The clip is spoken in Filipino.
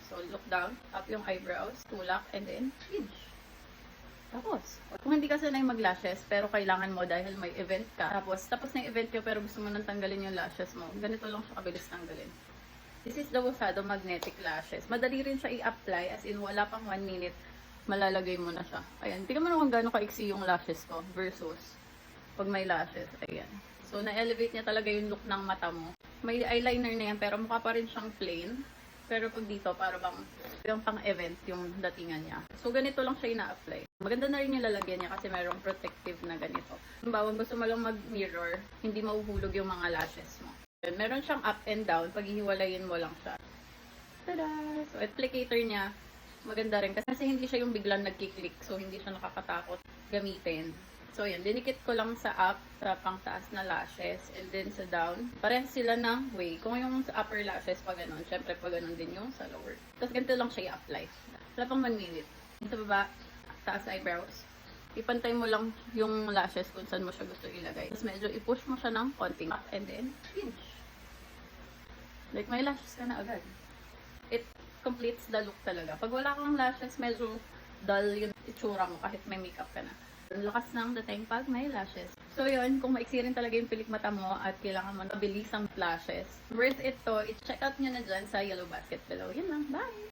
So, look down, up yung eyebrows, tulak, and then hinge. Tapos, kung hindi ka sanay mag-lashes, pero kailangan mo dahil may event ka, tapos na yung event nyo, pero gusto mo nang tanggalin yung lashes mo, ganito lang siya kabilis tanggalin. This is the Busado Magnetic Lashes. Madali rin siya i-apply, as in wala pang 1 minute, malalagay mo na siya. Ayan, tingnan mo naman gano'ng kaiksi yung lashes ko versus pag may lashes. Ayan. So, na-elevate niya talaga yung look ng mata mo. May eyeliner na yan, pero mukha pa rin siyang plain. Pero pag dito, para bang yung pang-event yung datingan niya. So, ganito lang siya ina-apply. Maganda na rin yung lalagyan niya kasi mayroong protective na ganito. Halimbawa, gusto mo lang mag-mirror, hindi mahuhulog yung mga lashes mo. Meron siyang up and down, paghihiwalayin mo lang siya. Tada! So, applicator niya, maganda rin kasi hindi siya yung biglang nagkiklik. So, hindi siya nakakatakot gamitin. So, yan. Dinikit ko lang sa up, sa pangtaas na lashes, and then sa down. Parehas sila ng way. Kung yung sa upper lashes, pa ganun. Syempre, pa ganun din yung sa lower. Tapos, ganito lang siya i-apply. Wala pang 1 minute. Sa baba, taas eyebrows. Ipantay mo lang yung lashes kung saan mo siya gusto ilagay. Tapos, medyo i-push mo siya ng konting up, and then, hinge. Like, may lashes ka na agad. It completes the look talaga. Pag wala kang lashes, medyo dull yung itsura mo kahit may makeup ka na. Lakas ng dating pag may lashes. So yun, kung maiksi rin talaga yung pilik mata mo at kailangan mo mabilis ang lashes, worth it to, i-check out nyo na dyan sa yellow basket below. Yun lang, bye!